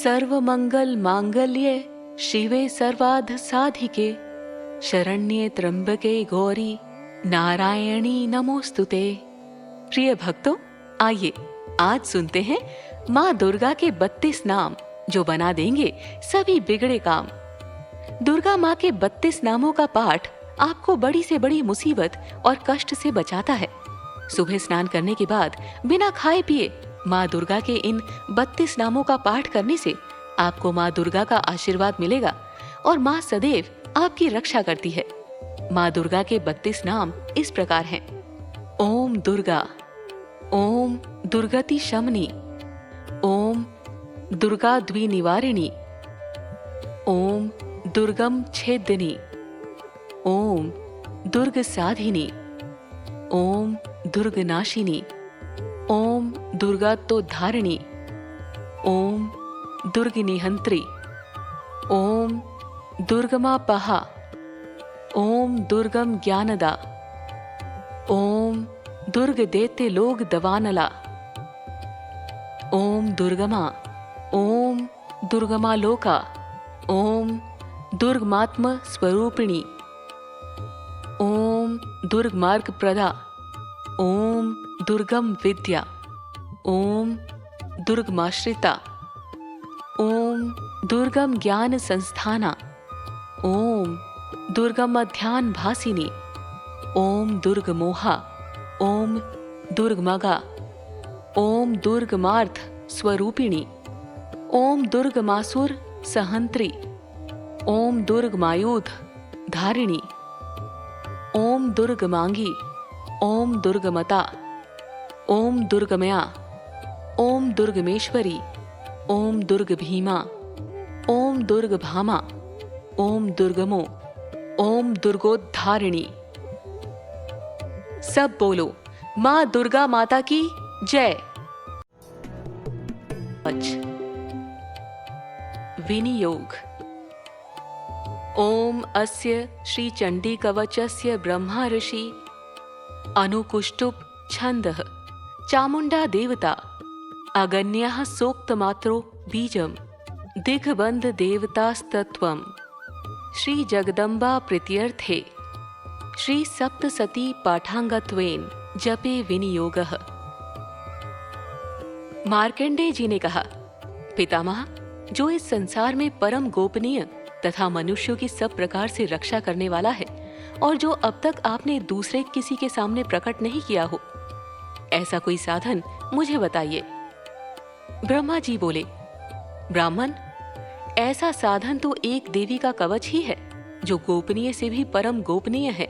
सर्वमंगल मांगल्ये शिवे सर्वार्थ साधिके शरण्ये त्र्यंबके गौरी नारायणी नमोस्तुते। प्रिय भक्तों, आइए आज सुनते हैं माँ दुर्गा के 32 नाम जो बना देंगे सभी बिगड़े काम। दुर्गा माँ के 32 नामों का पाठ आपको बड़ी से बड़ी मुसीबत और कष्ट से बचाता है। सुबह स्नान करने के बाद बिना खाए पिए माँ दुर्गा के इन 32 नामों का पाठ करने से आपको माँ दुर्गा का आशीर्वाद मिलेगा और माँ सदैव आपकी रक्षा करती है। माँ दुर्गा के 32 नाम इस प्रकार हैं। ओम दुर्गा, ओम दुर्गति शमनी, ओम दुर्गा द्विनिवारिणी, ओम दुर्गम छेदिनी, ओम दुर्ग साधिनी, ओम दुर्गनाशिनी, ओम दुर्गातोद्धारिणी, ओम दुर्गनिहंत्री, ओम दुर्गमापहा, ओम दुर्गम ज्ञानदा, ओम दुर्ग देते लोग दवानला, ओम दुर्गमा, ओम दुर्गमालोका, ओम दुर्गमात्म स्वरूपिणी, ओम दुर्गमार्ग प्रदा, ओम दुर्गम विद्या, ओम दुर्गमाश्रिता, ओम दुर्गम ज्ञान संस्थाना, ओम दुर्गम ध्यान भासिनी, ओम दुर्गमोहा, ओम दुर्गमगा, ओम दुर्गमार्थ स्वरूपिणी, ओम दुर्गमासुर सहंत्री, ओम दुर्गमायुध धारिणी, ओम दुर्गमांगी, ओम दुर्गमता, ओम दुर्गमया, ओम दुर्गमेश्वरी, ओम दुर्गभीमा, ओम दुर्गभामा, ओम दुर्गमो, ओम दुर्गोद्धारिणी। सब बोलो माँ दुर्गा माता की जय। विनियोग। ओम अस्य श्री चंडी कवचस्य ब्रह्मा ऋषि अनुकुष्टुप छंदः चामुंडा देवता अगन्यः सोक्तमात्रो बीजम दिग्बंध देवतास्तत्वं श्री जगदम्बा प्रीत्यर्थे श्री सप्तसती पाठांगत्वेन जपे विनियोगः। मार्कंडेय जी ने कहा, पितामह, जो इस संसार में परम गोपनीय तथा मनुष्यों की सब प्रकार से रक्षा करने वाला है और जो अब तक आपने दूसरे किसी के सामने प्रकट नहीं किया हो, ऐसा कोई साधन मुझे बताइए। ब्रह्मा जी बोले, ब्राह्मण, ऐसा साधन तो एक देवी का कवच ही है जो गोपनीय से भी परम गोपनीय है,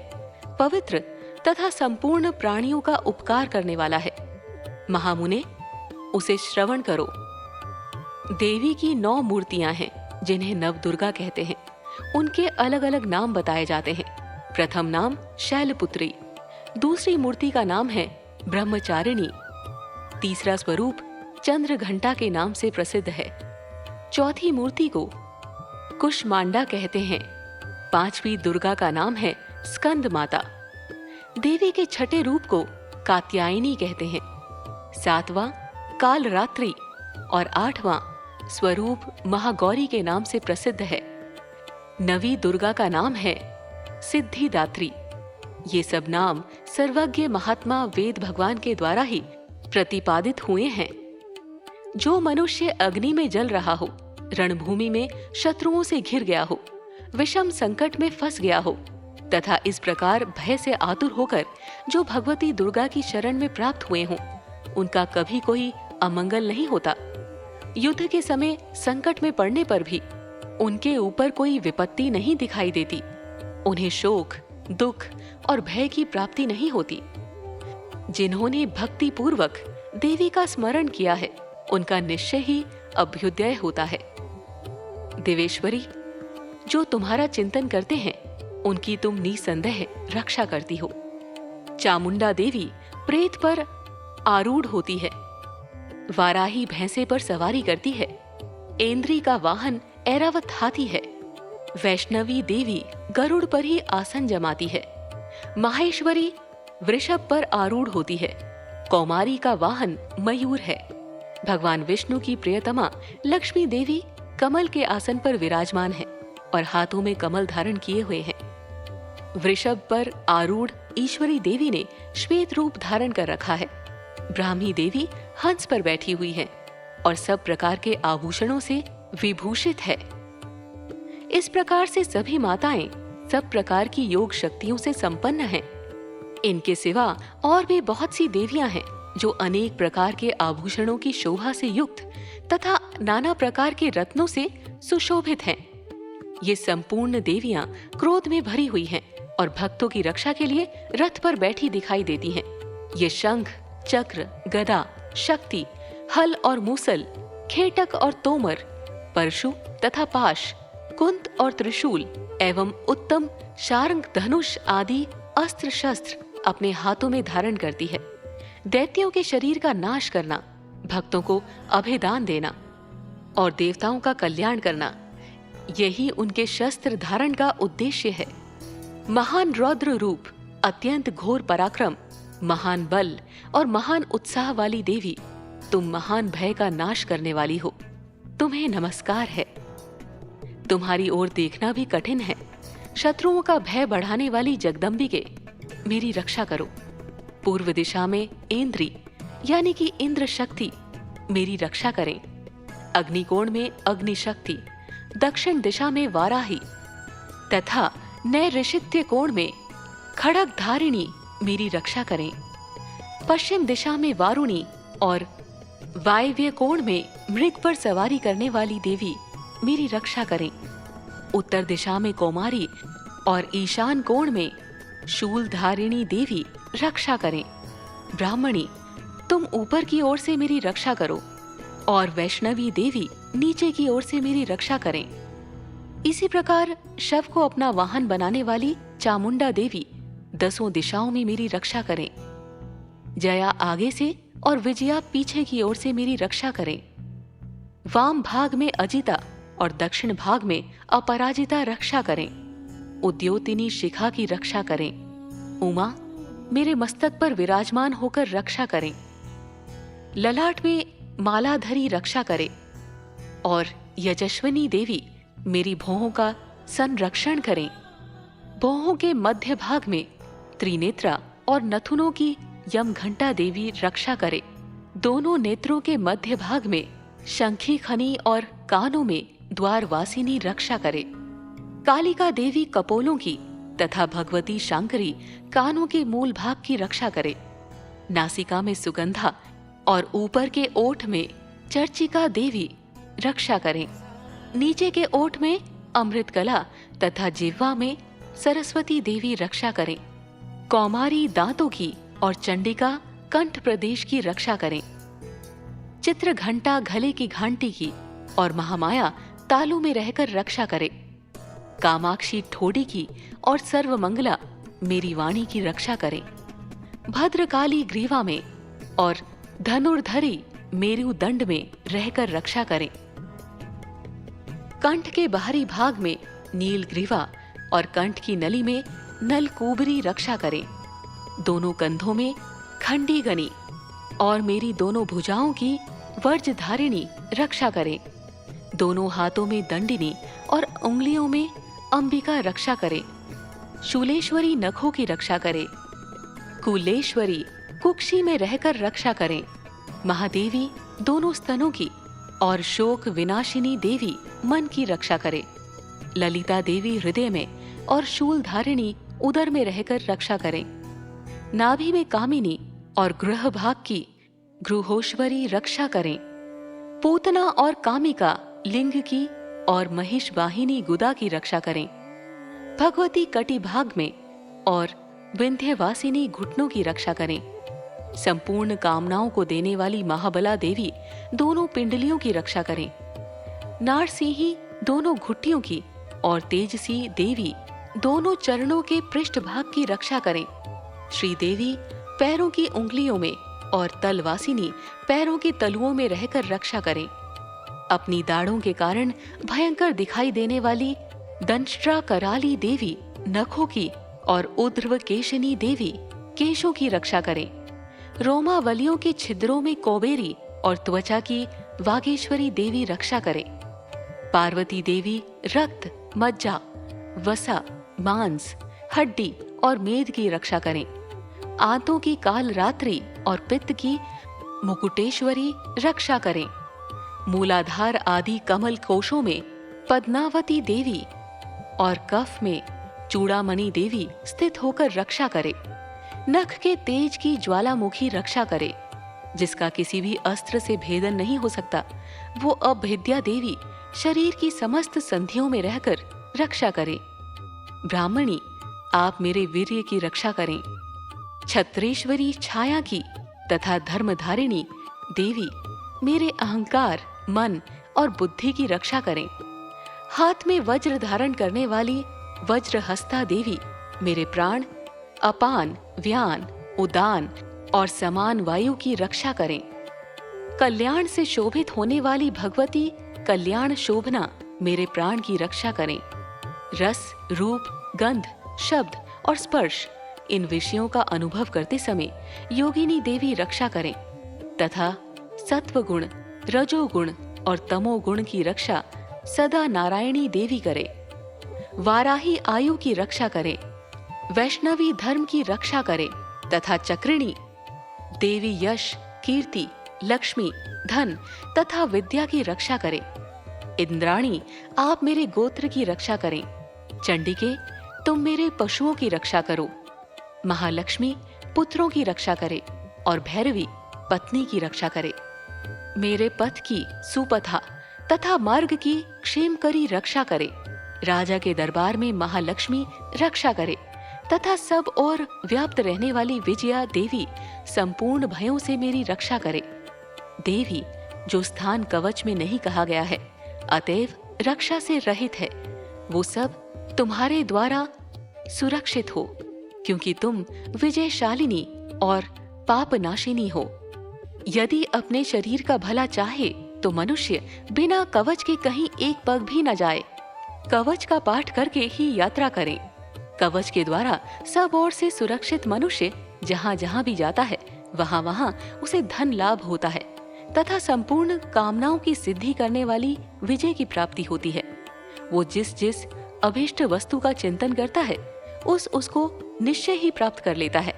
पवित्र तथा संपूर्ण प्राणियों का उपकार करने वाला है। महामुने, उसे श्रवण करो। देवी की 9 मूर्तियां हैं जिन्हें नवदुर्गा कहते हैं। उनके अलग अलग नाम बताए जाते हैं। प्रथम नाम शैलपुत्री, दूसरी मूर्ति का नाम है ब्रह्मचारिणी, तीसरा स्वरूप चंद्र घंटा के नाम से प्रसिद्ध है, चौथी मूर्ति को कुष्मांडा कहते हैं, पांचवी दुर्गा का नाम है स्कंद माता, देवी के छठे रूप को कात्यायनी कहते हैं, सातवां कालरात्रि और आठवां स्वरूप महागौरी के नाम से प्रसिद्ध है। नवी दुर्गा का नाम है सिद्धिदात्री। ये सब नाम सर्वज्ञ महात्मा वेद भगवान के द्वारा ही प्रतिपादित हुए हैं। जो मनुष्य अग्नि में जल रहा हो, रणभूमि में शत्रुओं से घिर गया हो, विषम संकट में फंस गया हो तथा इस प्रकार भय से आतुर होकर जो भगवती दुर्गा की शरण में प्राप्त हुए हों, उनका कभी कोई अमंगल नहीं होता। युद्ध के समय संकट में पड़ने पर भी उनके ऊपर कोई विपत्ति नहीं दिखाई देती। उन्हें शोक, दुख और भय की प्राप्ति नहीं होती। जिन्होंने भक्ति पूर्वक देवी का स्मरण किया है, उनका निश्चय ही अभ्युदय होता है। देवेश्वरी, जो तुम्हारा चिंतन करते हैं, उनकी तुम निसंदेह रक्षा करती हो। चामुंडा देवी प्रेत पर आरूढ़ होती है, वाराही भैंसे पर सवारी करती है, ऐन्द्री का वाहन ऐरावत हाथी है, वैष्णवी देवी गरुड़ पर ही आसन जमाती है, माहेश्वरी वृषभ पर आरूढ़ होती है, कौमारी का वाहन मयूर है, भगवान विष्णु की प्रियतमा लक्ष्मी देवी कमल के आसन पर विराजमान है और हाथों में कमल धारण किए हुए हैं। वृषभ पर आरूढ़ ईश्वरी देवी ने श्वेत रूप धारण कर रखा है। ब्राह्मी देवी हंस पर बैठी हुई है और सब प्रकार के आभूषणों से विभूषित है। इस प्रकार से सभी माताएं सब प्रकार की योग शक्तियों से संपन्न हैं। इनके सिवा और भी बहुत सी देवियां हैं जो अनेक प्रकार के आभूषणों की शोभा से युक्त तथा नाना प्रकार के रत्नों से सुशोभित हैं। ये संपूर्ण देवियां क्रोध में भरी हुई हैं और भक्तों की रक्षा के लिए रथ पर बैठी दिखाई देती हैं। ये शंख, चक्र, गदा, शक्ति, हल और मूसल, खेटक और तोमर, परशु तथा पाश, कुंत और त्रिशूल एवं उत्तम शार्ंग, धनुष आदि अस्त्र शस्त्र अपने हाथों में धारण करती है। दैत्यों के शरीर का नाश करना, भक्तों को अभेदान देना और देवताओं का कल्याण करना, यही उनके शस्त्र धारण का उद्देश्य है। महान रौद्र रूप, अत्यंत घोर पराक्रम, महान बल और महान उत्साह वाली देवी, तुम महान भय का नाश करने वाली हो। तुम्हें नमस्कार है। तुम्हारी ओर देखना भी कठिन है। शत्रुओं का भय बढ़ाने वाली जगदम्बिके, मेरी रक्षा करो। पूर्व दिशा में इंद्री यानी कि इंद्र शक्ति मेरी रक्षा करें। अग्निकोण में अग्नि शक्ति, दक्षिण दिशा में वाराही तथा नैऋषित्य कोण में खड़ग धारिणी मेरी रक्षा करें। पश्चिम दिशा में वारुणी और वायव्य कोण में मृग पर सवारी करने वाली देवी मेरी रक्षा करें। उत्तर दिशा में कौमारी और ईशान कोण में शूल धारिणी देवी रक्षा करें। ब्राह्मणी, तुम ऊपर की ओर से मेरी रक्षा करो और वैष्णवी देवी नीचे की ओर से मेरी रक्षा करें। इसी प्रकार शव को अपना वाहन बनाने वाली चामुंडा देवी 10 दिशाओं में मेरी रक्षा करें। जया आगे से और विजया पीछे की ओर से मेरी रक्षा करें। वाम भाग में अजिता और दक्षिण भाग में अपराजिता रक्षा करें। उद्योतिनी शिखा की रक्षा करें। उमा मेरे मस्तक पर विराजमान होकर रक्षा करें। ललाट में मालाधरी रक्षा करे और यजस्विनी देवी मेरी भौहों का संरक्षण करें। भौहों के मध्य भाग में त्रिनेत्रा और नथुनों की यमघंटा देवी रक्षा करे। दोनों नेत्रों के मध्य भाग में शंखी खनी और कानों में द्वारवासिनी रक्षा करे। कालिका देवी कपोलों की तथा भगवती शांकरी कानों के मूल भाग की रक्षा करे। नासिका में सुगंधा और ऊपर के ओठ में चर्चिका देवी रक्षा करें। नीचे के ओठ में अमृतकला तथा जिह्वा में सरस्वती देवी रक्षा करें। कौमारी दांतों की और चंडिका कंठ प्रदेश की रक्षा करें। चित्र घंटा गले की घंटी की और महामाया तालू में रहकर रक्षा करे। कामाक्षी ठोडी की और सर्वमंगला मेरी वाणी की रक्षा करें। भद्रकाली ग्रीवा में और धनुर्धरी मेरु दंड में रहकर रक्षा करें। कंठ के बाहरी भाग में नील ग्रीवा और कंठ की नली में नलकूबरी रक्षा करें। दोनों कंधों में खंडी गनी और मेरी दोनों भुजाओं की वर्जधारिणी रक्षा करें। दोनों हाथों में दंडिनी और उंगलियों में अंबिका रक्षा करे। शूलेश्वरी नखों की रक्षा करे। कुलेश्वरी कुक्षी में रहकर रक्षा करें। महादेवी दोनों स्तनों की और शोक विनाशिनी देवी मन की रक्षा करे। ललिता देवी हृदय में और शूलधारिणी उदर में रहकर रक्षा करें। नाभि में कामिनी और गृह भाग की गृहोश्वरी रक्षा करें। पूतना और कामिका लिंग की और महिष वाहिनी गुदा की रक्षा करें। भगवती कटी भाग में और विंध्यवासिनी घुटनों की रक्षा करें। संपूर्ण कामनाओं को देने वाली महाबला देवी दोनों पिंडलियों की रक्षा करें। नारसिंही दोनों घुट्टियों की और तेजसी देवी दोनों चरणों के पृष्ठभाग की रक्षा करें। श्रीदेवी पैरों की उंगलियों में और तलवासिनी पैरों के तलुओं में रहकर रक्षा करें। अपनी दाढ़ों के कारण भयंकर दिखाई देने वाली दंष्ट्रा कराली देवी नखों की और उर्ध्व केशनी देवी केशों की रक्षा करें। रोमावलियों के छिद्रों में कौबेरी और त्वचा की वागेश्वरी देवी रक्षा करें। पार्वती देवी रक्त, मज्जा, वसा, मांस, हड्डी और मेद की रक्षा करें। आंतों की काल रात्रि और पित्त की मुकुटेश्वरी रक्षा करें। मूलाधार आदि कमल कोशों में पद्मावती देवी और कफ में चूड़ामणि देवी स्थित होकर रक्षा करे। नख के तेज की ज्वालामुखी रक्षा करे, जिसका किसी भी अस्त्र से भेदन नहीं हो सकता। वो अभेद्या देवी शरीर की समस्त संधियों में रहकर रक्षा करे। ब्राह्मणी, आप मेरे वीर्य की रक्षा करें। छत्रेश्वरी छाया की तथा धर्मधारिणी देवी मेरे अहंकार, मन और बुद्धि की रक्षा करें। हाथ में वज्र धारण करने वाली वज्रहस्ता देवी मेरे प्राण, अपान, व्यान, उदान और समान वायु की रक्षा करें। कल्याण से शोभित होने वाली भगवती कल्याण शोभना मेरे प्राण की रक्षा करें। रस, रूप, गंध, शब्द और स्पर्श, इन विषयों का अनुभव करते समय योगिनी देवी रक्षा करें तथा सत्वगुण, रजोगुण और तमोगुण की रक्षा सदा नारायणी देवी करे। वाराही आयु की रक्षा करे, वैष्णवी धर्म की रक्षा करे तथा चक्रिणी देवी यश, कीर्ति, लक्ष्मी, धन तथा विद्या की रक्षा करे। इंद्राणी, आप मेरे गोत्र की रक्षा करें। चंडिके, तुम मेरे पशुओं की रक्षा करो। महालक्ष्मी पुत्रों की रक्षा करे और भैरवी पत्नी की रक्षा करे। मेरे पथ की सुपथा तथा मार्ग की क्षेमकरी रक्षा करे। राजा के दरबार में महालक्ष्मी रक्षा करे तथा सब और व्याप्त रहने वाली विजया देवी संपूर्ण भयों से मेरी रक्षा करे। देवी, जो स्थान कवच में नहीं कहा गया है, अतएव रक्षा से रहित है, वो सब तुम्हारे द्वारा सुरक्षित हो, क्योंकि तुम विजयशालिनी और पापनाशिनी हो। यदि अपने शरीर का भला चाहे तो मनुष्य बिना कवच के कहीं एक पग भी न जाए। कवच का पाठ करके ही यात्रा करें। कवच के द्वारा सब ओर से सुरक्षित मनुष्य जहाँ जहाँ भी जाता है, वहाँ वहाँ उसे धन लाभ होता है तथा संपूर्ण कामनाओं की सिद्धि करने वाली विजय की प्राप्ति होती है। वो जिस जिस अभीष्ट वस्तु का चिंतन करता है, उसको निश्चय ही प्राप्त कर लेता है।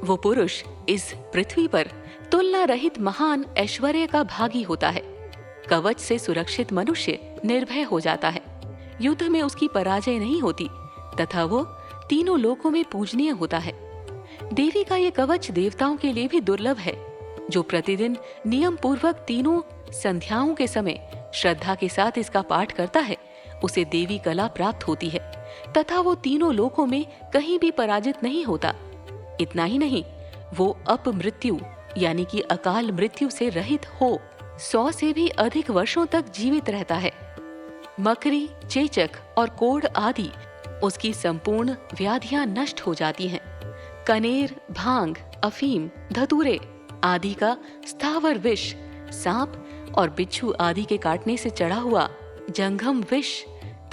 वो पुरुष इस पृथ्वी पर तुलना रहित महान ऐश्वर्य का भागी होता है। कवच से सुरक्षित मनुष्य निर्भय हो जाता है। युद्ध में उसकी पराजय नहीं होती तथा वो तीनों लोकों में पूजनीय होता है। देवी का ये कवच देवताओं के लिए भी दुर्लभ है। जो प्रतिदिन नियम पूर्वक तीनों संध्याओं के समय श्रद्धा के साथ इसका पाठ करता है, उसे देवी कला प्राप्त होती है तथा वो तीनों लोकों में कहीं भी पराजित नहीं होता। इतना ही नहीं, वो अपमृत्यु यानी कि अकाल मृत्यु से रहित हो 100 से भी अधिक वर्षों तक जीवित रहता है। मकरी, चेचक और कोढ़ आदि उसकी संपूर्ण व्याधियां नष्ट हो जाती हैं। कनेर, भांग, अफीम, धतूरे आदि का स्थावर विष, सांप और बिच्छू आदि के काटने से चढ़ा हुआ जंघम विष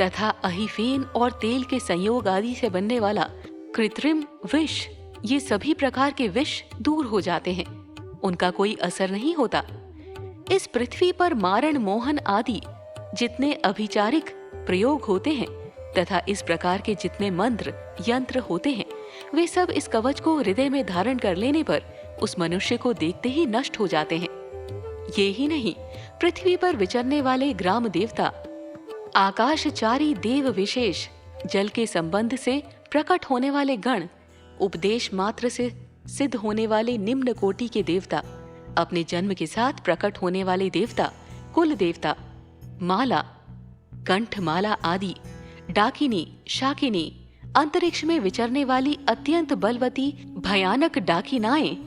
तथा अहिफेन और तेल के संयोग आदि से बनने वाला कृत्रिम विष, ये सभी प्रकार के विष दूर हो जाते हैं। उनका कोई असर नहीं होता। इस पृथ्वी पर मारण, मोहन आदि जितने अभिचारिक प्रयोग होते हैं तथा इस प्रकार के जितने मंत्र, यंत्र होते हैं, वे सब इस कवच को हृदय में धारण कर लेने पर उस मनुष्य को देखते ही नष्ट हो जाते हैं। ये ही नहीं, पृथ्वी पर विचरने वाले ग्राम देवता, आकाशचारी देव विशेष, जल के संबंध से प्रकट होने वाले गण, उपदेश मात्र से सिद्ध होने वाले निम्न कोटि के देवता, अपने जन्म के साथ प्रकट होने वाले देवता, कुल देवता, माला, कंठमाला आदि, डाकिनी, शाकिनी, अंतरिक्ष में विचरने वाली अत्यंत बलवती भयानक डाकिनाएं,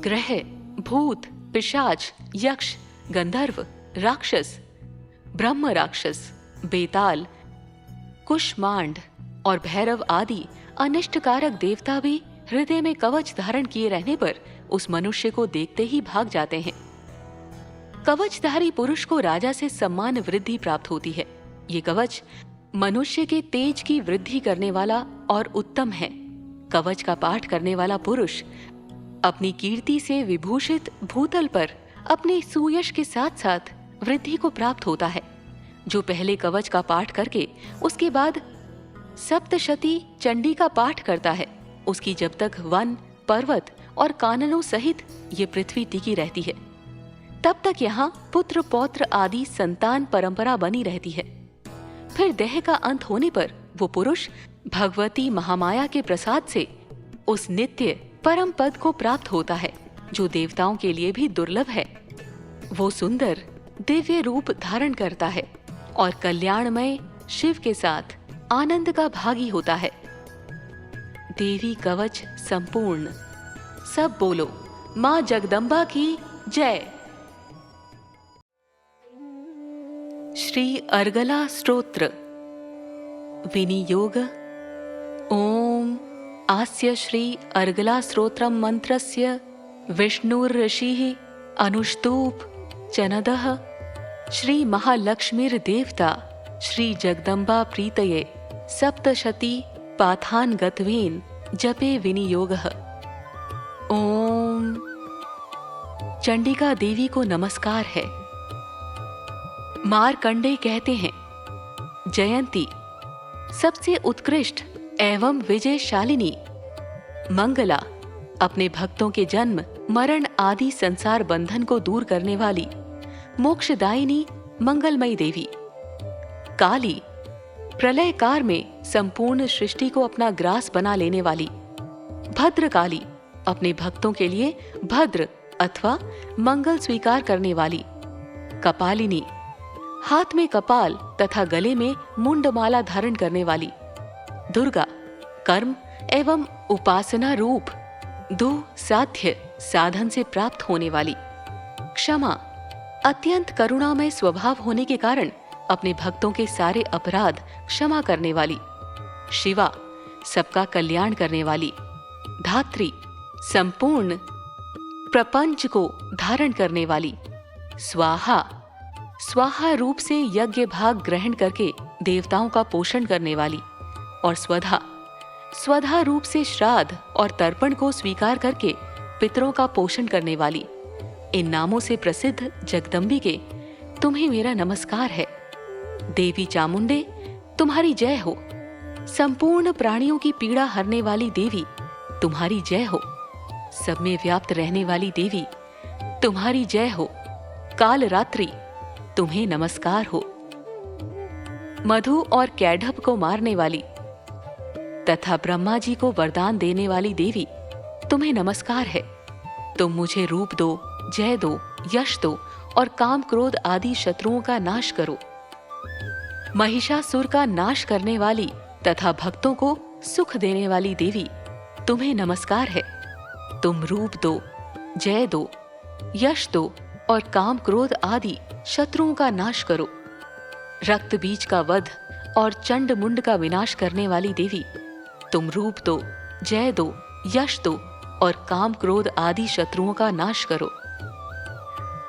ग्रह, भूत, पिशाच, यक्ष, गंधर्व, राक्षस, ब्रह्म राक्षस, बेताल, कुष्मांड और भैरव आदि अनिष्टकारक देवता भी हृदय में कवच धारण किए रहने पर उस मनुष्य को देखते ही भाग जाते हैं। कवचधारी पुरुष को राजा से सम्मान वृद्धि प्राप्त होती है। ये कवच मनुष्य के तेज की वृद्धि करने वाला और उत्तम है। कवच का पाठ करने वाला पुरुष अपनी कीर्ति से विभूषित भूतल पर अपने सुयश के साथ साथ वृद्धि को प्राप्त होता है। जो पहले कवच का पाठ करके उसके बाद सप्तशती चंडी का पाठ करता है, उसकी जब तक वन, पर्वत और काननों सहित ये पृथ्वी टिकी रहती है, तब तक यहाँ पुत्र पौत्र आदि संतान परंपरा बनी रहती है। फिर देह का अंत होने पर वो पुरुष भगवती महामाया के प्रसाद से उस नित्य परम पद को प्राप्त होता है, जो देवताओं के लिए भी दुर्लभ है। वो सुंदर दिव्य रूप धारण करता है और कल्याणमय शिव के साथ आनंद का भागी होता है। देवी कवच संपूर्ण। सब बोलो माँ जगदम्बा की जय। श्री अर्गला स्तोत्र विनियोग। ओम आस्य श्री अर्गला स्तोत्रम मंत्रस्य विष्णुर्ऋषिः अनुष्टुप् चनदः श्री महालक्ष्मीर्देवता श्री जगदम्बा प्रीतये सप्तशती पाथान गत्वेन जपे विनियोगः। ओम। चंडिका देवी को नमस्कार है। मारकंडे कहते हैं, जयंती सबसे उत्कृष्ट एवं विजयशालिनी, मंगला अपने भक्तों के जन्म मरण आदि संसार बंधन को दूर करने वाली, मोक्षदायिनी मंगलमयी देवी। काली प्रलय काल में संपूर्ण सृष्टि को अपना ग्रास बना लेने वाली। भद्रकाली अपने भक्तों के लिए भद्र अथवा मंगल स्वीकार करने वाली। कपालिनी हाथ में कपाल तथा गले में मुंडमाला धारण करने वाली। दुर्गा कर्म एवं उपासना रूप दो साध्य साधन से प्राप्त होने वाली। क्षमा अत्यंत करुणामय स्वभाव होने के कारण अपने भक्तों के सारे अपराध क्षमा करने वाली। शिवा सबका कल्याण करने वाली। धात्री संपूर्ण प्रपंच को धारण करने वाली। स्वाहा स्वाहा रूप से यज्ञ भाग ग्रहण करके देवताओं का पोषण करने वाली। और स्वधा स्वधा रूप से श्राद्ध और तर्पण को स्वीकार करके पितरों का पोषण करने वाली। इन नामों से प्रसिद्ध जगदम्बिके तुम्हें मेरा नमस्कार है। देवी चामुंडे तुम्हारी जय हो। संपूर्ण प्राणियों की पीड़ा हरने वाली देवी तुम्हारी जय हो। सब में व्याप्त रहने वाली देवी तुम्हारी जय हो। काल रात्रि तुम्हें नमस्कार हो। मधु और कैढभ को मारने वाली तथा ब्रह्मा जी को वरदान देने वाली देवी तुम्हें नमस्कार है। तुम मुझे रूप दो, जय दो, यश दो और काम क्रोध आदि शत्रुओं का नाश करो। महिषासुर का नाश करने वाली तथा भक्तों को सुख देने वाली देवी तुम्हें नमस्कार है। तुम रूप दो, जय दो, यश दो और काम क्रोध आदि शत्रुओं का नाश करो। रक्त बीज का वध और चंड मुंड का विनाश करने वाली देवी तुम रूप दो, जय दो, यश दो और काम क्रोध आदि शत्रुओं का नाश करो।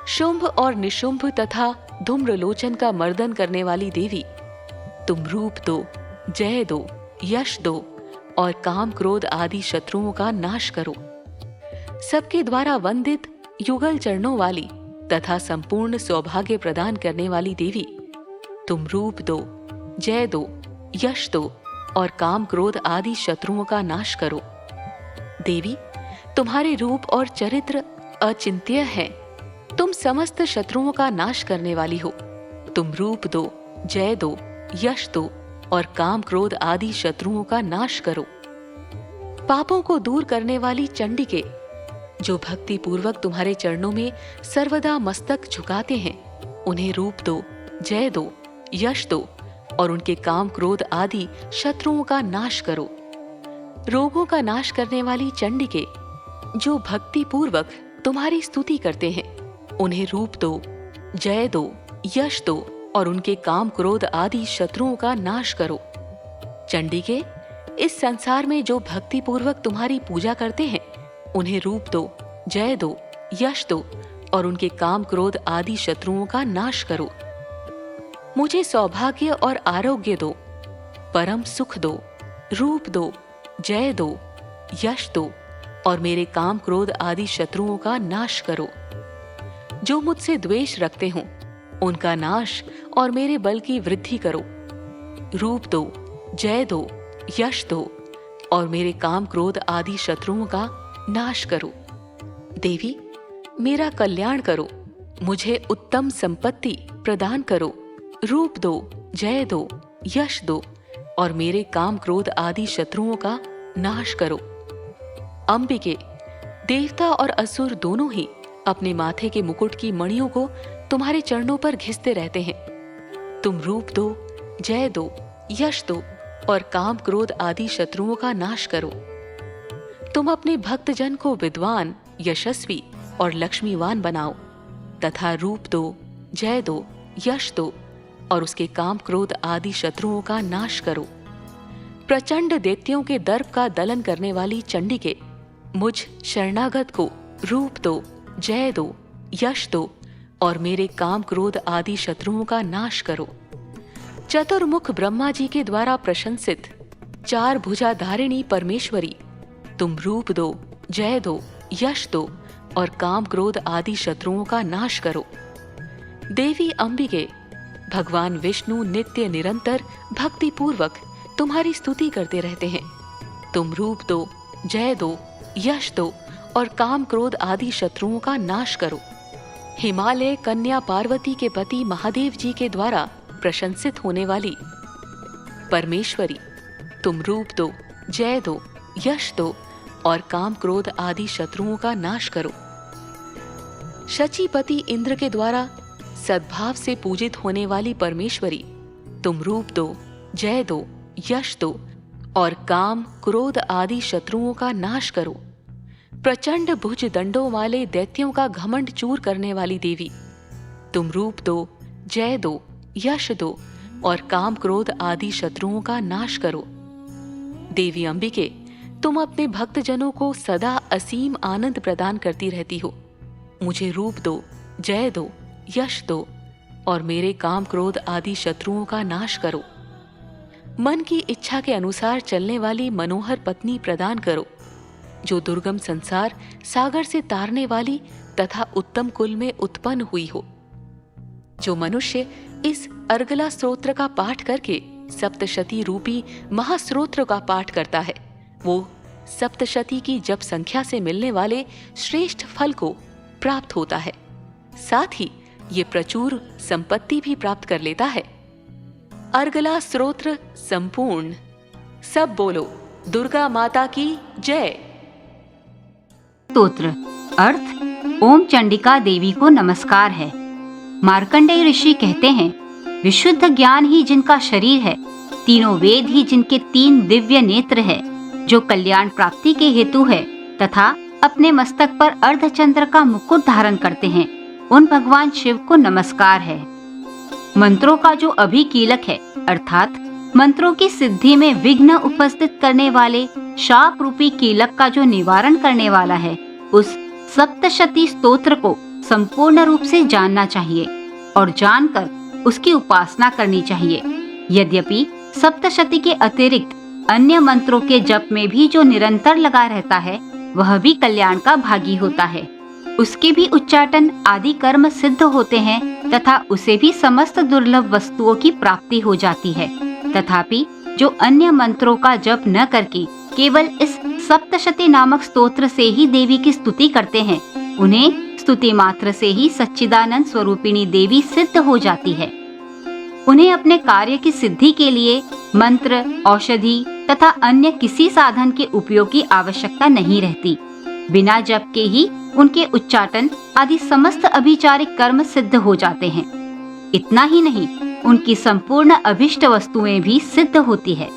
शुंभ और निशुंभ तथा धूम्रलोचन का मर्दन करने वाली देवी तुम रूप दो, जय दो, यश दो और काम क्रोध आदि शत्रुओं का नाश करो। सबके द्वारा वंदित युगल चरणों वाली तथा संपूर्ण सौभाग्य प्रदान करने वाली देवी तुम रूप दो, जय दो, यश दो और काम क्रोध आदि शत्रुओं का नाश करो। देवी तुम्हारे रूप और चरित्र अचिंत्य है। तुम समस्त शत्रुओं का नाश करने वाली हो। तुम रूप दो, जय दो, यश दो और काम क्रोध आदि शत्रुओं का नाश करो। पापों को दूर करने वाली चंडिके जो भक्ति पूर्वक तुम्हारे चरणों में सर्वदा मस्तक झुकाते हैं, उन्हें रूप दो, जय दो, यश दो और उनके काम क्रोध आदि शत्रुओं का नाश करो। रोगों का नाश करने वाली चंडिके जो भक्ति पूर्वक तुम्हारी स्तुति करते हैं, उन्हें रूप दो, जय दो, यश दो और उनके काम क्रोध आदि शत्रुओं का नाश करो। चंडिके इस संसार में जो भक्ति पूर्वक तुम्हारी पूजा करते हैं, उन्हें रूप दो, जय दो, यश दो और उनके काम क्रोध आदि शत्रुओं का नाश करो। मुझे सौभाग्य और आरोग्य दो, परम सुख दो, रूप दो, जय दो, यश दो और मेरे काम क्रोध आदि शत्रुओं का नाश करो। जो मुझसे द्वेष रखते हों उनका नाश और मेरे बल की वृद्धि करो। रूप दो, जय दो, यश दो और मेरे काम क्रोध आदि शत्रुओं का नाश करो। देवी, मेरा कल्याण करो, मुझे उत्तम संपत्ति प्रदान करो। रूप दो, जय दो, यश दो और मेरे काम क्रोध आदि शत्रुओं का नाश करो। अंबिके, देवता और असुर दोनों ही अपने माथे के मुकुट की मणियों को तुम्हारे चरणों पर घिसते रहते हैं। तुम रूप दो, जय दो, यश दो और काम क्रोध आदि शत्रुओं का नाश करो। तुम अपने भक्तजन को विद्वान, यशस्वी और लक्ष्मीवान बनाओ तथा रूप दो, जय दो, यश दो और उसके काम क्रोध आदि शत्रुओं का नाश करो। प्रचंड दैत्यों के दर्प का दलन करने वाली चंडिके, मुझ शरणागत को रूप दो, जय दो, यश दो और मेरे काम क्रोध आदि शत्रुओं का नाश करो। चतुर्मुख ब्रह्मा जी के द्वारा प्रशंसित चार भुजाधारिणी परमेश्वरी, तुम रूप दो, जय दो, यश दो और काम क्रोध आदि शत्रुओं का नाश करो। देवी अंबिके, भगवान विष्णु नित्य निरंतर भक्ति पूर्वक तुम्हारी स्तुति करते रहते हैं। तुम रूप दो, जय दो, यश दो और काम क्रोध आदि शत्रुओं का नाश करो। हिमालय कन्या पार्वती के पति महादेव जी के द्वारा प्रशंसित होने वाली परमेश्वरी, तुम रूप दो, जय दो, यश दो और काम क्रोध आदि शत्रुओं का नाश करो। शचीपति इंद्र के द्वारा सद्भाव से पूजित होने वाली परमेश्वरी, तुम रूप दो, जय दो, यश दो और काम क्रोध आदि शत्रुओं का नाश करो। प्रचंड भुज दंडों वाले दैत्यों का घमंड चूर करने वाली देवी, तुम रूप दो, जय दो, यश दो और काम क्रोध आदि शत्रुओं का नाश करो। देवी अंबिके, तुम अपने भक्तजनों को सदा असीम आनंद प्रदान करती रहती हो। मुझे रूप दो, जय दो, यश दो और मेरे काम क्रोध आदि शत्रुओं का नाश करो। मन की इच्छा के अनुसार चलने वाली मनोहर पत्नी प्रदान करो, जो दुर्गम संसार सागर से तारने वाली तथा उत्तम कुल में उत्पन्न हुई हो। जो मनुष्य इस अर्गला स्तोत्र का पाठ करके सप्तशती रूपी महास्त्रोत्र का पाठ करता है, वो सप्तशती की जप संख्या से मिलने वाले श्रेष्ठ फल को प्राप्त होता है। साथ ही ये प्रचुर संपत्ति भी प्राप्त कर लेता है। अर्गला स्तोत्र संपूर्ण। सब बोलो दुर्गा माता की जय। स्तोत्र अर्थ ओम चंडिका देवी को नमस्कार है। मार्कंडेय ऋषि कहते हैं, विशुद्ध ज्ञान ही जिनका शरीर है, तीनों वेद ही जिनके तीन दिव्य नेत्र है, जो कल्याण प्राप्ति के हेतु है तथा अपने मस्तक पर अर्धचंद्र का मुकुट धारण करते हैं, उन भगवान शिव को नमस्कार है। मंत्रों का जो अभिकीलक है, अर्थात मंत्रों की सिद्धि में विघ्न उपस्थित करने वाले शाप रूपी कीलक का जो निवारण करने वाला है, उस सप्तशती स्तोत्र को संपूर्ण रूप से जानना चाहिए और जानकर उसकी उपासना करनी चाहिए। यद्यपि सप्तशती के अतिरिक्त अन्य मंत्रों के जप में भी जो निरंतर लगा रहता है, वह भी कल्याण का भागी होता है। उसके भी उच्चाटन आदि कर्म सिद्ध होते हैं तथा उसे भी समस्त दुर्लभ वस्तुओं की प्राप्ति हो जाती है। तथापि जो अन्य मंत्रों का जप न करके केवल इस सप्तशती नामक स्तोत्र से ही देवी की स्तुति करते हैं, उन्हें स्तुति मात्र से ही सच्चिदानंद स्वरूपिणी देवी सिद्ध हो जाती है। उन्हें अपने कार्य की सिद्धि के लिए मंत्र, औषधि तथा अन्य किसी साधन के उपयोग की आवश्यकता नहीं रहती। बिना जप के ही उनके उच्चाटन आदि समस्त अभिचारिक कर्म सिद्ध हो जाते हैं। इतना ही नहीं, उनकी संपूर्ण अभिष्ट वस्तुएं भी सिद्ध होती है।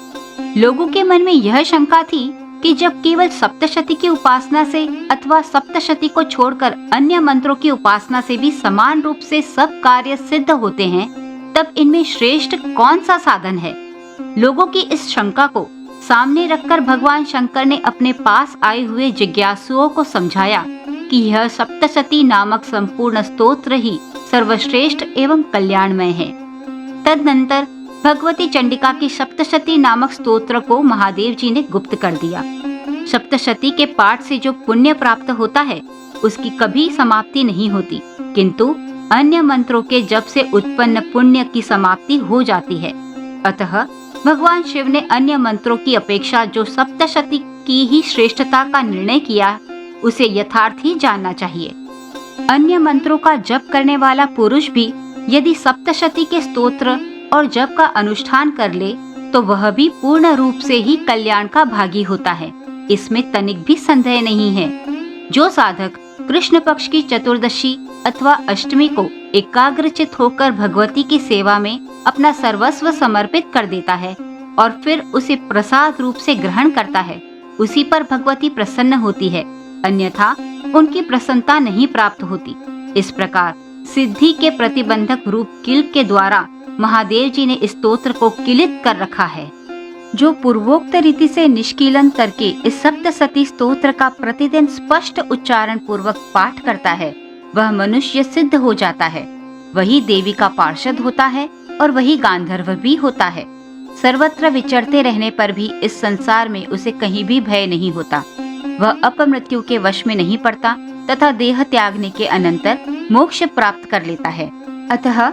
लोगों के मन में यह शंका थी कि जब केवल सप्तशती की उपासना से अथवा सप्तशती को छोड़कर अन्य मंत्रों की उपासना से भी समान रूप से सब कार्य सिद्ध होते हैं, तब इनमें श्रेष्ठ कौन सा साधन है? लोगों की इस शंका को सामने रखकर भगवान शंकर ने अपने पास आए हुए जिज्ञासुओं को समझाया कि यह सप्तशती नामक संपूर्ण स्तोत्र ही सर्वश्रेष्ठ एवं कल्याणमय है। तदनंतर भगवती चंडिका की सप्तशती नामक स्तोत्र को महादेव जी ने गुप्त कर दिया। सप्तशती के पाठ से जो पुण्य प्राप्त होता है, उसकी कभी समाप्ति नहीं होती, किंतु अन्य मंत्रों के जप से उत्पन्न पुण्य की समाप्ति हो जाती है। अतः भगवान शिव ने अन्य मंत्रों की अपेक्षा जो सप्तशती की ही श्रेष्ठता का निर्णय किया, उसे यथार्थ ही जानना चाहिए। अन्य मंत्रों का जप करने वाला पुरुष भी यदि सप्तशती के स्तोत्र और जप का अनुष्ठान कर ले, तो वह भी पूर्ण रूप से ही कल्याण का भागी होता है। इसमें तनिक भी संदेह नहीं है। जो साधक कृष्ण पक्ष की चतुर्दशी अथवा अष्टमी को एकाग्रचित होकर भगवती की सेवा में अपना सर्वस्व समर्पित कर देता है और फिर उसे प्रसाद रूप से ग्रहण करता है, उसी पर भगवती प्रसन्न होती है, अन्यथा उनकी प्रसन्नता नहीं प्राप्त होती। इस प्रकार सिद्धि के प्रतिबंधक रूप किल के द्वारा महादेव जी ने इस स्तोत्र को किलित कर रखा है। जो पूर्वोक्त रीति से निष्कीलन करके इस सप्तशती स्तोत्र का प्रतिदिन स्पष्ट उच्चारण पूर्वक पाठ करता है, वह मनुष्य सिद्ध हो जाता है, वही देवी का पार्षद होता है और वही गांधर्व भी होता है। सर्वत्र विचरते रहने पर भी इस संसार में उसे कहीं भी भय नहीं होता। वह अपमृत्यु के वश में नहीं पड़ता तथा देह त्यागने के अनंतर मोक्ष प्राप्त कर लेता है। अतः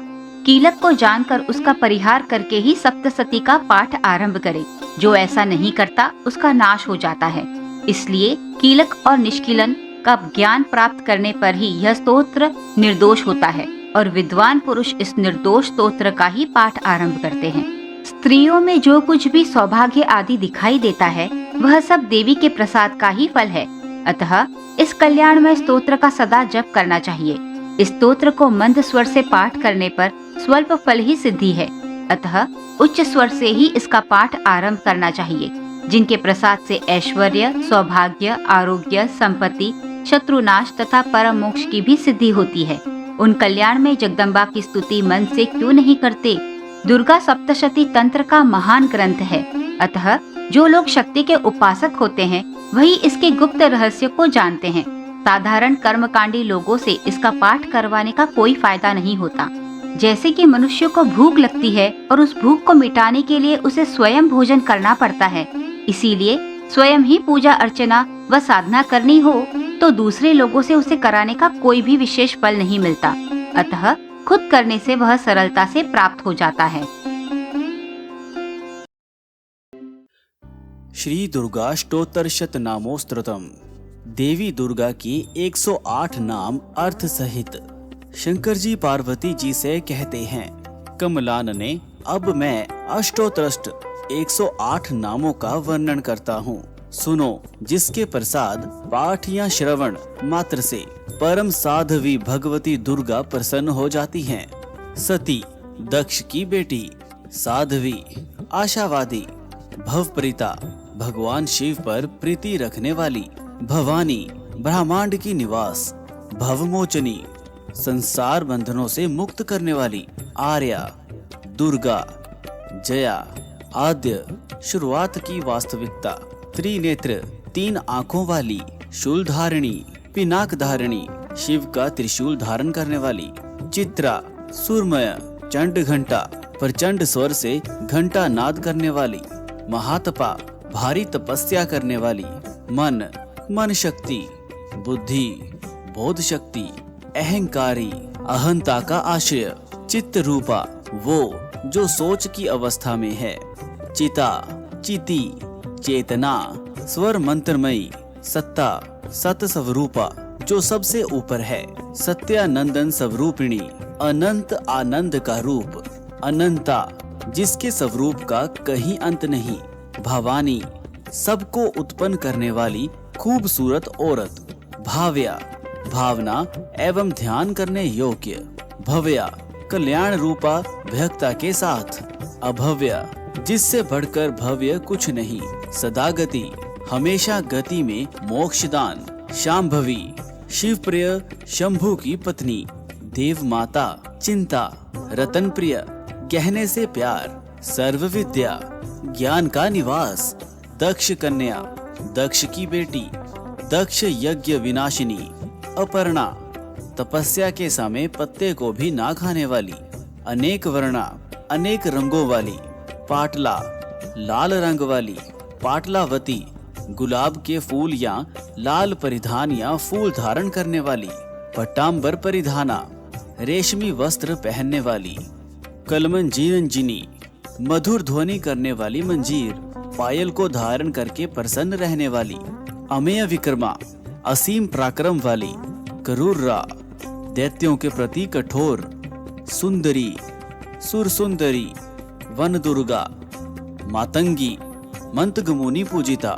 कीलक को जानकर उसका परिहार करके ही सप्तशती का पाठ आरंभ करे। जो ऐसा नहीं करता उसका नाश हो जाता है। इसलिए कीलक और निष्कीलन का ज्ञान प्राप्त करने पर ही यह स्तोत्र निर्दोष होता है और विद्वान पुरुष इस निर्दोष स्तोत्र का ही पाठ आरंभ करते हैं। स्त्रियों में जो कुछ भी सौभाग्य आदि दिखाई देता है, वह सब देवी के प्रसाद का ही फल है। अतः इस कल्याणमय स्तोत्र का सदा जप करना चाहिए। इस स्तोत्र को मंद स्वर से पाठ करने पर स्वल्प फल ही सिद्धि है। अतः उच्च स्वर से ही इसका पाठ आरंभ करना चाहिए। जिनके प्रसाद से ऐश्वर्य, सौभाग्य, आरोग्य, संपत्ति, शत्रुनाश तथा परम मोक्ष की भी सिद्धि होती है, उन कल्याण में जगदम्बा की स्तुति मन से क्यों नहीं करते। दुर्गा सप्तशती तंत्र का महान ग्रंथ है। अतः जो लोग शक्ति के उपासक होते हैं, वही इसके गुप्त रहस्य को जानते हैं। साधारण कर्मकांडी लोगों से इसका पाठ करवाने का कोई फायदा नहीं होता। जैसे कि मनुष्य को भूख लगती है और उस भूख को मिटाने के लिए उसे स्वयं भोजन करना पड़ता है, इसीलिए स्वयं ही पूजा अर्चना व साधना करनी हो तो दूसरे लोगों से उसे कराने का कोई भी विशेष फल नहीं मिलता। अतः खुद करने से वह सरलता से प्राप्त हो जाता है। श्री दुर्गाष्टोत्तर शतनामोस्तुतम्। देवी दुर्गा की 108 नाम अर्थ सहित। शंकर जी पार्वती जी से कहते हैं, कमलान ने अब मैं अष्टोत्तरष्ट 108 नामों का वर्णन करता हूँ। सुनो, जिसके प्रसाद पाठ या श्रवण मात्र से परम साध्वी भगवती दुर्गा प्रसन्न हो जाती हैं। सती, दक्ष की बेटी। साध्वी, आशावादी। भवप्रीता, भगवान शिव पर प्रीति रखने वाली। भवानी, ब्रह्मांड की निवास। भवमोचनी, संसार बंधनों से मुक्त करने वाली। आर्या, दुर्गा। जया, आद्य, शुरुआत की वास्तविकता। त्रिनेत्र, 3 आँखों वाली। शूलधारिणी, पिनाक धारिणी, शिव का त्रिशूल धारण करने वाली। चित्रा, सुरमय, चंड घंटा, प्रचंड स्वर से घंटा नाद करने वाली। महातपा, भारी तपस्या करने वाली। मन शक्ति। बुद्धि, बोध शक्ति। अहंकारी, अहंता का आश्रय। चित्त रूपा, वो जो सोच की अवस्था में है। चिता, चिति, चेतना, स्वर मंत्रमयी। सत्ता, सत स्वरूपा, जो सबसे ऊपर है। सत्यानंदन स्वरूपिणी, अनंत आनंद का रूप। अनंता, जिसके स्वरूप का कहीं अंत नहीं। भवानी, सबको उत्पन्न करने वाली खूबसूरत औरत। भाव्या, भावना एवं ध्यान करने योग्य। भव्या, कल्याण रूपा भक्ता के साथ। अभव्या, जिससे बढ़कर भव्य कुछ नहीं। सदागति, हमेशा गति में मोक्षदान। शांभवी, शिवप्रिय शंभु की पत्नी। देव माता, चिंता। रतन प्रिय, गहने से प्यार। सर्व विद्या, ज्ञान का निवास। दक्ष कन्या, दक्ष की बेटी। दक्ष यज्ञ विनाशिनी। अपर्णा, तपस्या के समय पत्ते को भी ना खाने वाली। अनेक वर्णा, अनेक रंगों वाली। पाटला, लाल रंग वाली। पाटलावती, गुलाब के फूल या लाल परिधान या फूल धारण करने वाली, पट्टांबर परिधाना, रेशमी वस्त्र पहनने वाली, कलमंजीरंजिनी, मधुर ध्वनि करने वाली मंजीर, पायल को धारण करके प्रसन्न रहने वाली, अमेय विक्रमा, असीम पराक्रम वाली, करूर्रा, दैत्यों के प्रति कठोर, सुंदरी, सुर सुंदरी, वन दुर्गा, मातंगी, मंतगमुनि पूजिता,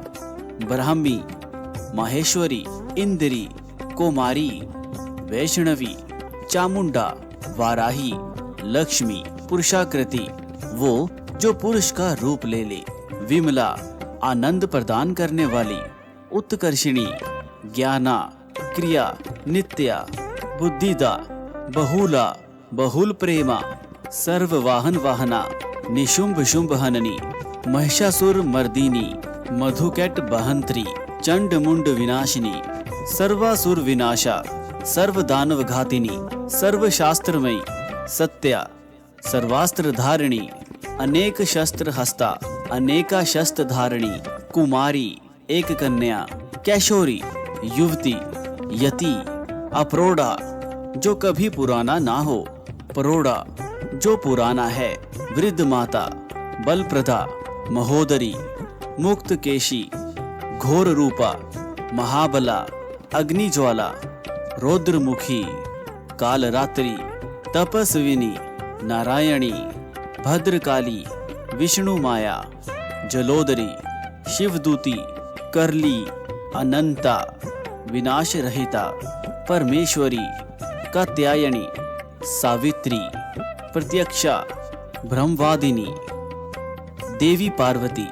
ब्राह्मी, माहेश्वरी, इंद्री, कोमारी, वैष्णवी, चामुंडा, वाराही, लक्ष्मी, पुरुषाकृति, वो जो पुरुष का रूप ले ले, विमला, आनंद प्रदान करने वाली, उत्कर्षिणी, ज्ञाना, क्रिया, नित्या, बुद्धिदा, बहुला, बहुल प्रेमा, सर्ववाहन वाहना, निशुंभ शुंभ हननी, महिषासुर मर्दिनी, मधुकैट बहंत्री, चंड मुंड विनाशिनी, सर्वासुर विनाशा, सर्वदानव घातिनी, सर्वशास्त्रमयी, सत्या, सर्वास्त्र धारिणी, अनेक शस्त्र हस्ता, अनेका शस्त्र धारिणी, कुमारी, एक कन्या, कैशोरी, युवती, यति, अप्रोढ़ा, जो कभी पुराना ना हो, परोढ़ा, जो पुराना है, वृद्ध माता, बलप्रदा, महोदरी, मुक्त केशी, घोर रूपा, महाबला, अग्निज्वाला, रौद्रमुखी, कालरात्रि, तपस्विनी, नारायणी, भद्रकाली, विष्णु माया, जलोदरी, शिवदूती, करली, अनंता, विनाश रहिता, परमेश्वरी, कात्यायनी, सावित्री, प्रत्यक्षा, ब्रह्मवादिनी, देवी पार्वती,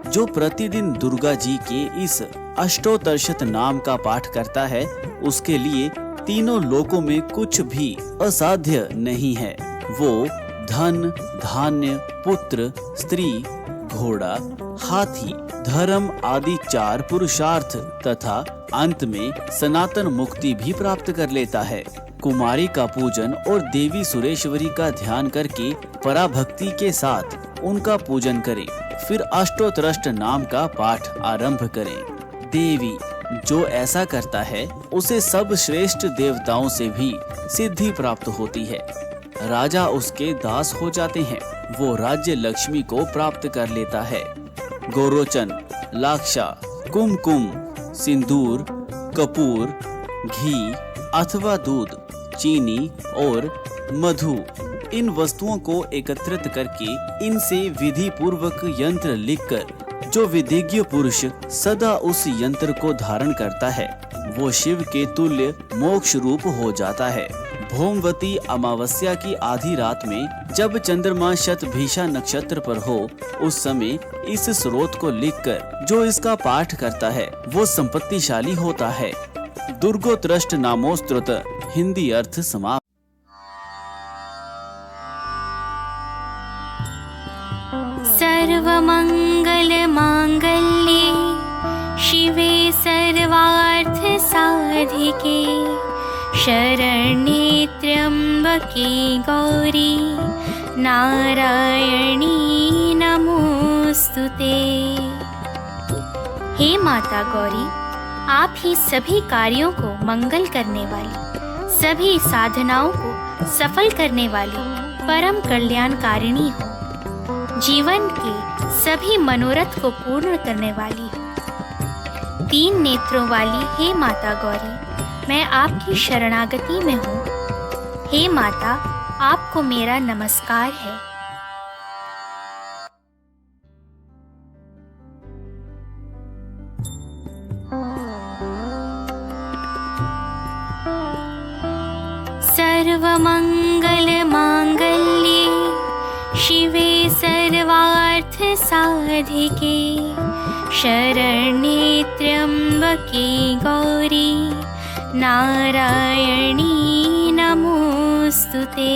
जो प्रतिदिन दुर्गा जी के इस अष्टोत्तरशत नाम का पाठ करता है, उसके लिए तीनों लोकों में कुछ भी असाध्य नहीं है। वो धन, धान्य, पुत्र, स्त्री, घोड़ा, हाथी, धर्म आदि 4 पुरुषार्थ तथा अंत में सनातन मुक्ति भी प्राप्त कर लेता है। कुमारी का पूजन और देवी सुरेश्वरी का ध्यान करके पराभक्ति के साथ उनका पूजन करें, फिर अष्टोत्तरष्ट नाम का पाठ आरंभ करें। देवी जो ऐसा करता है उसे सब श्रेष्ठ देवताओं से भी सिद्धि प्राप्त होती है। राजा उसके दास हो जाते हैं, वो राज्य लक्ष्मी को प्राप्त कर लेता है। गोरोचन, लाक्षा, कुमकुम, सिंदूर, कपूर, घी अथवा दूध, चीनी और मधु, इन वस्तुओं को एकत्रित करके इनसे विधि पूर्वक यंत्र लिखकर जो विधिज्ञ पुरुष सदा उस यंत्र को धारण करता है, वो शिव के तुल्य मोक्ष रूप हो जाता है। भौमवती अमावस्या की आधी रात में जब चंद्रमा शतभिषा नक्षत्र पर हो, उस समय इस स्रोत को लिखकर जो इसका पाठ करता है वो संपत्तिशाली होता है। दुर्गोत्रष्ट नामोस्तुत, हिंदी अर्थ समाप्त। सर्वमंगल मांगल्ये शिवे सर्वार्थ साधिके शरण्ये त्र्यंबके गौरी नारायणी नमोस्तुते। हे माता गौरी, आप ही सभी कार्यों को मंगल करने वाली, सभी साधनाओं को सफल करने वाली परम कल्याणकारिणी हो। जीवन के सभी मनोरथ को पूर्ण करने वाली हो। 3 नेत्रों वाली हे माता गौरी, मैं आपकी शरणागति में हूँ। हे माता, आपको मेरा नमस्कार है। सर्वमंगल मांगल्ये शिवे सर्वार्थ साधिके शरण्ये त्र्यंबके गौरी नारायणी नमोस्तुते।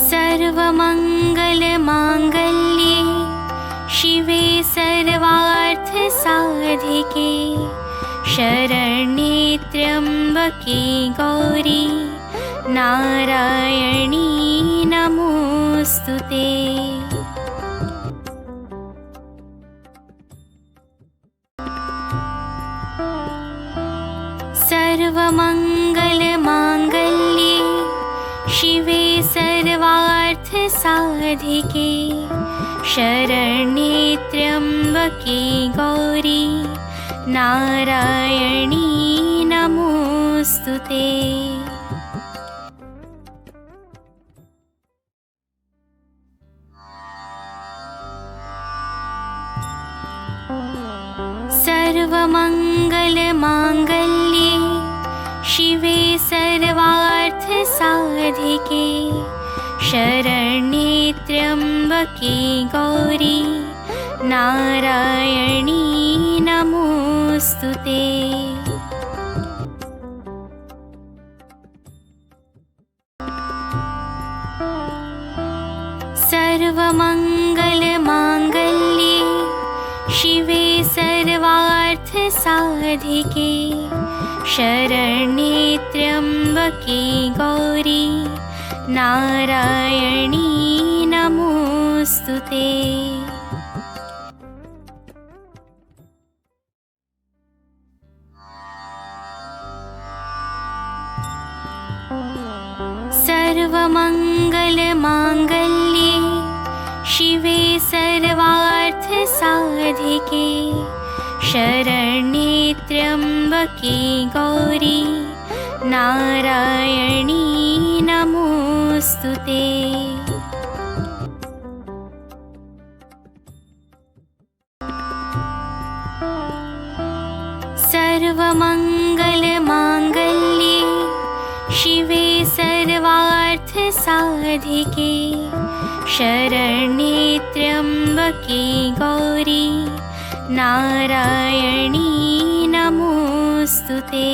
सर्वमंगल मांगल्ये शिवे सर्वार्थ साधिके शरण्ये त्र्यंबके गौरी नारायणी नमोस्तुते। सर्वमङ्गलमाङ्गल्ये शिवे सर्वार्थसाधिके शरण्ये त्र्यम्बके गौरी नारायणी नमोस्तुते। सर्वमङ्गलमाङ्गल्ये शिवे सर्वार्थसाधिके शरण्ये त्र्यम्बके गौरी नारायणी नमोस्तुते। सर्वमङ्गलमाङ्गल्ये शिवे सर्वार्थसाधिके शरण्ये त्र्यम्बके गौरी नारायणी नमोस्तुते। सर्वमङ्गलमाङ्गल्ये शिवे सर्वार्थसाधिके शरण्ये त्र्यम्बके गौरी नारायणी नमोस्तुते। सर्वमङ्गलमाङ्गल्ये शिवे सर्वार्थसाधिके शरण्ये त्र्यम्बके गौरी नारायणी नमोस्तुते।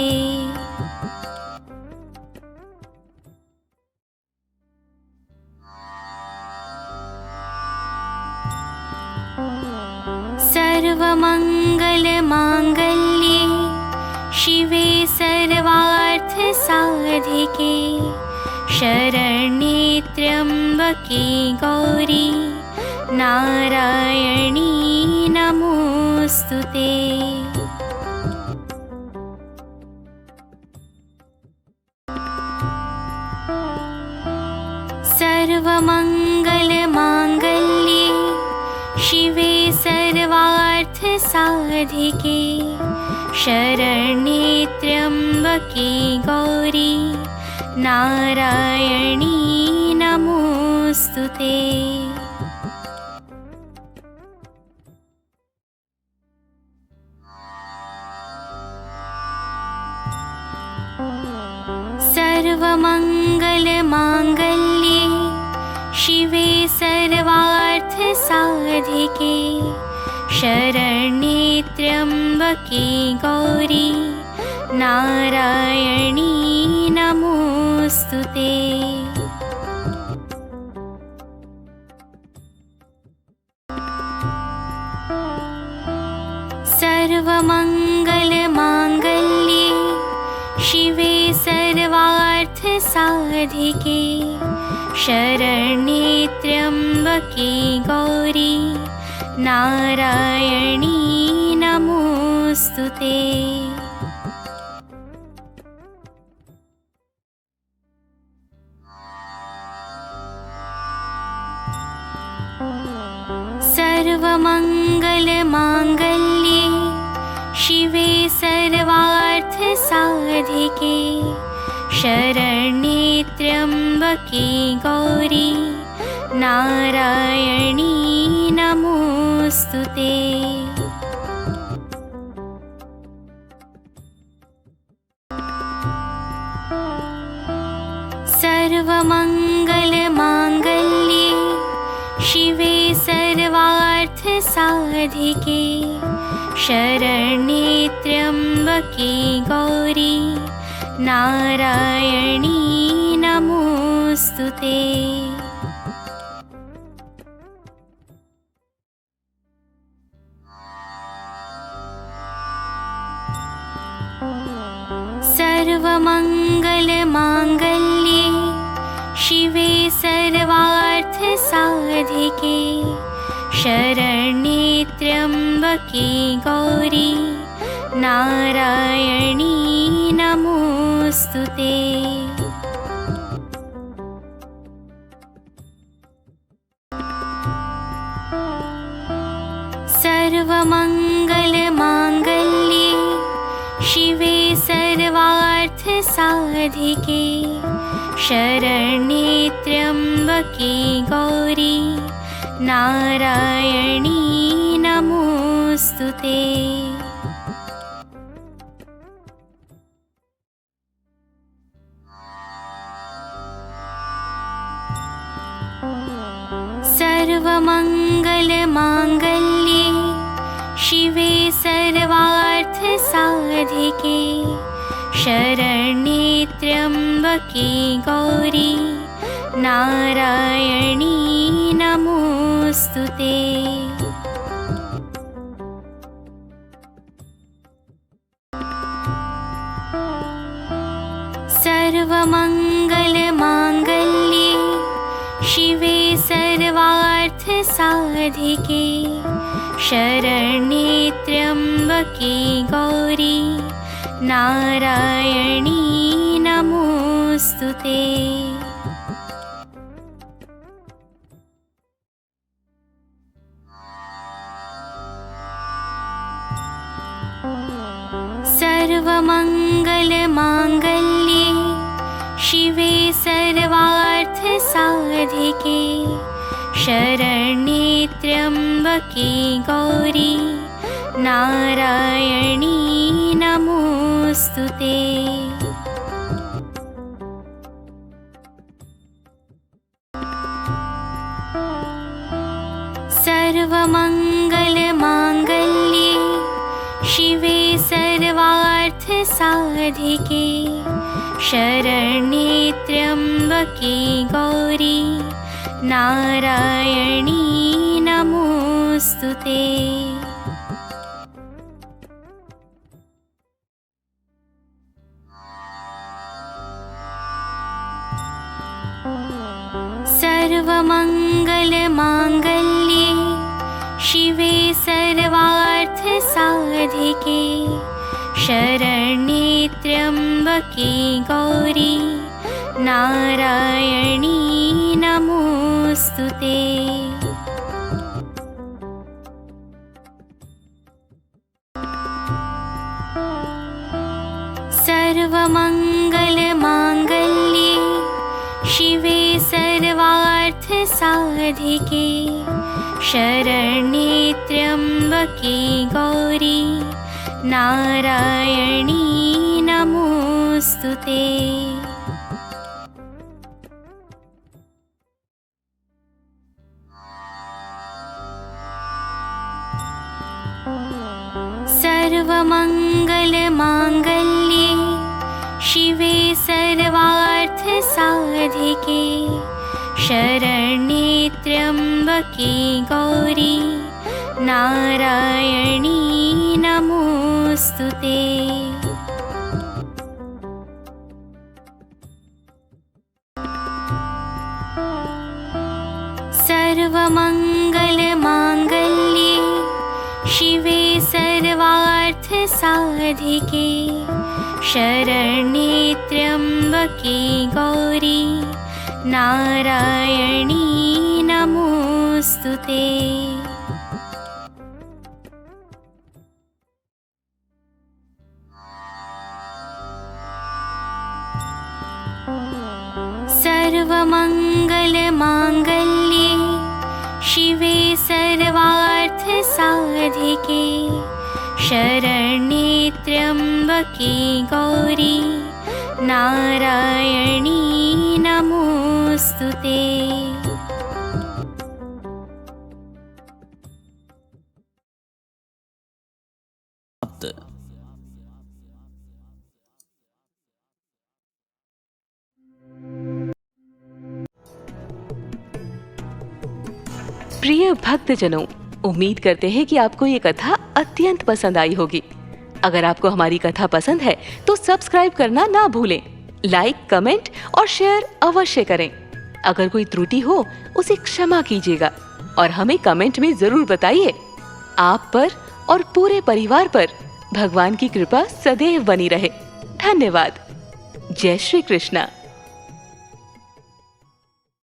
सर्वमङ्गलमाङ्गल्ये शिवे सर्वार्थसाधिके शरण्ये त्र्यम्बके गौरी नारायणी नमोस्तुते। सर्वमङ्गलमाङ्गल्ये शिवे सर्वार्थसाधिके शरण्ये त्र्यम्बके गौरी नारायणी नमोस्तुते। सर्वमङ्गलमाङ्गल्ये शिवे सर्वार्थसाधिके शरण्ये त्र्यम्बके गौरी नारायणी नमोस्तुते। सर्वमङ्गलमाङ्गल्ये शिवे सर्वार्थसाधिके शरण्ये त्र्यम्बके गौरी नारायणी नमोस्तुते। सर्वमङ्गलमाङ्गल्ये शिवे सर्वार्थसाधिके शरण्ये त्र्यम्बके गौरी नारायणी नमोस्तुते। सर्वमङ्गलमाङ्गल्ये शिवे सर्वार्थसाधिके शरण्ये त्र्यम्बके गौरी नारायणी नमोस्तुते। सर्वमङ्गलमाङ्गल्ये शिवे सर्वार्थ साधिके शरण्ये त्र्यम्बके गौरी नारायणी नमोस्तुते। सर्वमङ्गलमाङ्गल्ये शिवे सर्वार्थ साधिके शरण्ये त्र्यम्बके गौरी नारायणी नमोस्तुते। सर्वमङ्गलमाङ्गल्ये शिवे सर्वार्थ साधिके शरण्ये त्र्यम्बके गौरी नारायणी नमोस्तुते। सर्वमङ्गलमाङ्गल्ये शिवे सर्वार्थ साधिके शरण्ये त्र्यम्बके गौरी नारायणी नमोस्तुते। सर्वमङ्गलमाङ्गल्ये शिवे सर्वार्थ साधिके शरण्ये त्र्यम्बके गौरी नारायणी नमोस्तुते। सर्वमङ्गलमाङ्गल्ये शिवे सर्वार्थ साधिके शरण्ये त्र्यम्बके गौरी नारायणी नमोस्तुते। सर्वमङ्गलमाङ्गल्ये शिवे सर्वार्थ साधिके शरण्ये त्र्यम्बके गौरी नारायणी नमोस्तुते। सर्वमङ्गलमाङ्गल्ये शिवे सर्वार्थ साधिके शरण्ये त्र्यम्बके गौरी नारायणी नमोस्तुते। सर्वमङ्गलमाङ्गल्ये शिवे सर्वार्थ साधिके शरण्ये त्र्यम्बके गौरी नारायणी नमोस्तुते। सर्वमङ्गलमाङ्गल्ये शिवे सर्वार्थ साधिके शरण्ये त्र्यम्बके गौरी नारायणी नमोस्तुते। सर्वमङ्गलमाङ्गल्ये शिवे सर्वार्थ साधिके शरण्ये त्र्यम्बके गौरी नारायणी नमोस्तुते। प्रिय भक्तजनों, उम्मीद करते हैं कि आपको ये कथा अत्यंत पसंद आई होगी। अगर आपको हमारी कथा पसंद है तो सब्सक्राइब करना ना भूलें, लाइक, कमेंट और शेयर अवश्य करें। अगर कोई त्रुटि हो उसे क्षमा कीजिएगा और हमें कमेंट में जरूर बताइए। आप पर और पूरे परिवार पर भगवान की कृपा सदैव बनी रहे। धन्यवाद। जय श्री कृष्णा।